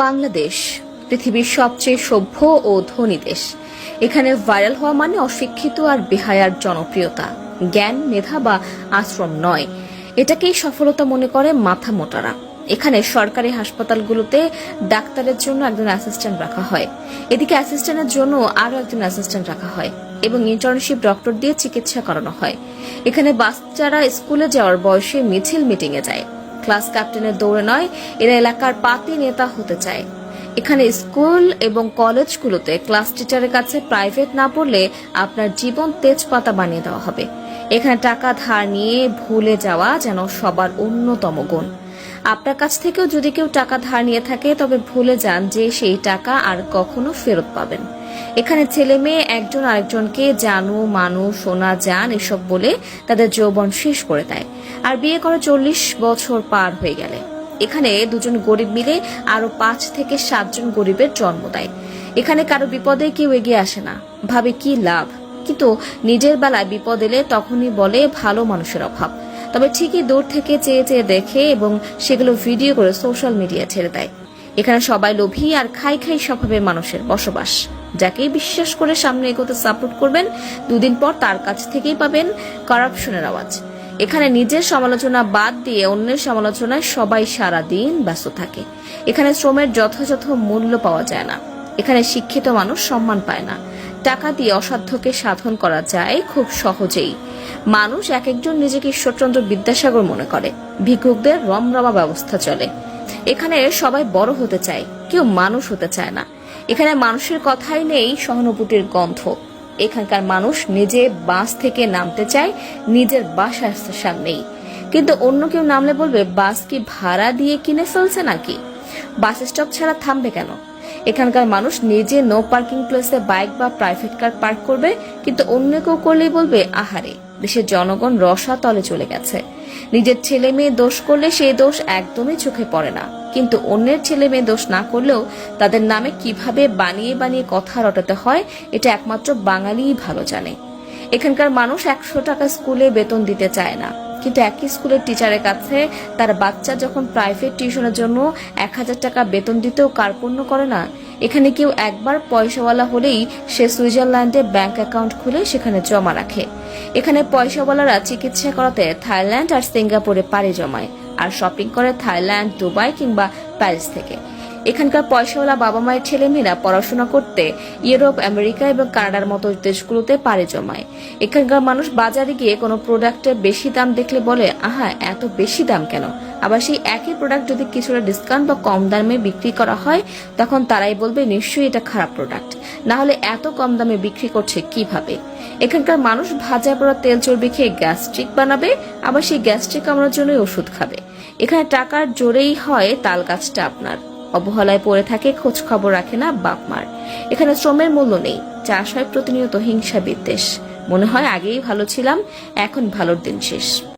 বাংলাদেশ পৃথিবীর সবচেয়ে সভ্য ও ধনী দেশ। এখানে ভাইরাল হওয়া মানে অশিক্ষিত আর বেহায়ার জনপ্রিয়তা, জ্ঞান, মেধা বা আশ্রম নয়। এটাকেই সফলতা মনে করে মাথা মোটারা। এখানে সরকারি হাসপাতালগুলোতে ডাক্তারের জন্য একজন অ্যাসিস্ট্যান্ট রাখা হয়, এদিকে অ্যাসিস্ট্যান্টের জন্য আরো একজন অ্যাসিস্ট্যান্ট রাখা হয় এবং ইন্টার্নশিপ ডক্টর দিয়ে চিকিৎসা করানো হয়। এখানে বাচ্চারা স্কুলে যাওয়ার বয়সে মিছিল মিটিংয়ে যায়, ক্লাস ক্যাপ্টেনের দৌড়ে নয়, এরা এলাকার পাতি নেতা হতে চায়। এখানে স্কুল এবং কলেজগুলোতে ক্লাস টিচারের কাছে প্রাইভেট না পড়লে আপনার জীবন তেজপাতা বানিয়ে দেওয়া হবে। এখানে টাকা ধার নিয়ে ভুলে যাওয়া যেন সবার অন্যতম গুণ। আপনার কাছ থেকেও যদি কেউ টাকা ধার নিয়ে থাকে তবে ভুলে যান যে সেই টাকা আর কখনো ফেরত পাবেন। এখানে ছেলে মেয়ে একজন আরেকজনকে জানু, মানু, সোনা, জান এসব বলে তাদের যৌবন শেষ করে দেয়, আর বিয়ে করে 40 বছর পার হয়ে গেলে এখানে দুজন গরিব মিলে আরো 5 থেকে 7 জন গরিবের জন্ম দেয়। এখানে কারো বিপদে কেউ এগিয়ে আসে না, ভাবে কি লাভ, কিন্তু নিজের বেলায় বিপদ এলে তখনই বলে ভালো মানুষের অভাব। তবে ঠিকই দূর থেকে চেয়ে চেয়ে দেখে এবং সেগুলো ভিডিও করে সোশ্যাল মিডিয়া ছেড়ে দেয়। এখানে সবাই লোভী আর খাই খাই স্বভাবের মানুষের বসবাস। যাকেই বিশ্বাস করে সামনে এগোতে সাপোর্ট করবেন, দুদিন পর তার কাছ থেকেই পাবেন করাপশনের আওয়াজ। এখানে নিজের সমালোচনা বাদ দিয়ে অন্যের সমালোচনায় সবাই সারা দিন ব্যস্ত থাকে। এখানে শ্রমের যথাযথ মূল্য পাওয়া যায় না। এখানে শিক্ষিত মানুষ সম্মান পায় না। টাকা দিয়ে অসাধ্যকে সাধন করা যায় খুব সহজেই। মানুষ এক একজন নিজেকে ঈশ্বরচন্দ্র বিদ্যাসাগর মনে করে। ভিক্ষুকদের রমরমা ব্যবস্থা চলে। এখানে সবাই বড় হতে চায়, কেউ মানুষ হতে চায় না। এখানে মানুষের কথাই নেই সহানুভূতির গন্ধ। এখানকার মানুষ নিজে বাস থেকে নামতে চায়, নিজের বাসার সামনেই, কিন্তু অন্য কেউ নামলে বলবে বাস কি ভাড়া দিয়ে কিনে ফেলছে নাকি, বাস স্টপ ছাড়া থামবে কেন। এখানকার মানুষ নিজে নো পার্কিং প্লেসে বাইক বা প্রাইভেট কার পার্ক করবে, কিন্তু অন্য কেউ করলেই বলবে আহারে, দেশের জনগণ রসাতলে চলে গেছে। নিজের ছেলে মেয়ে দোষ করলে সেই দোষ একদমই চোখে পড়ে না, কিন্তু অন্যের ছেলে মেয়ে দোষ না করলেও তাদের নামে কিভাবে বানিয়ে বানিয়ে কথা রটাতে হয় এটা একমাত্র বাঙালিই ভালো জানে। এখানকার মানুষ 100 টাকা স্কুলে বেতন দিতে চায় না, কিন্তু একই স্কুলের টিচারের কাছে তার বাচ্চা যখন প্রাইভেট টিউশনের জন্য 1000 টাকা বেতন দিতেও কার্পণ্য করে না। এখানে কেউ একবার পয়সাওয়ালা হলেই সে সুইজারল্যান্ডে ব্যাংক অ্যাকাউন্ট খুলে সেখানে জমা রাখে। এখানে পয়সাওয়ালারা চিকিৎসা করাতে থাইল্যান্ড আর সিঙ্গাপুরে পাড়ি জমায়, আর শপিং করে থাইল্যান্ড, দুবাই কিংবা প্যারিস থেকে। এখানকার পয়সাওয়ালা বাবা মায়ের ছেলেমেয়েরা পড়াশোনা করতে ইউরোপ, আমেরিকা এবং কানাডার মতো দেশগুলোতে পাড়ি জমায়। এখানকার মানুষ বাজারে গিয়ে কোনো প্রোডাক্টের বেশি দাম দেখলে বলে আহা, এত বেশি দাম কেন। আবার সেই একই প্রোডাক্ট যদি কিছুটা ডিসকাউন্ট বা কম দামে বিক্রি করা হয় তখন তারাই বলবে নিশ্চয়ই এটা খারাপ প্রোডাক্ট, না হলে এত কম দামে বিক্রি করছে কিভাবে। এখানকার মানুষ ভাজা পোড়া তেল চর্বি খেয়ে গ্যাস্ট্রিক বানাবে, আবার সেই গ্যাস্ট্রিক কামড়ার জন্যই ওষুধ খাবে। এখানে টাকার জোরেই হয় তাল গাছটা আপনার, অবহেলায় পড়ে থাকে, খোঁজ খবর রাখে না বাপ মার। এখানে শ্রমের মূল্য নেই, চাষ হয় প্রতিনিয়ত হিংসা বিদ্বেষ। মনে হয় আগেই ভালো ছিলাম, এখন ভালোর দিন শেষ।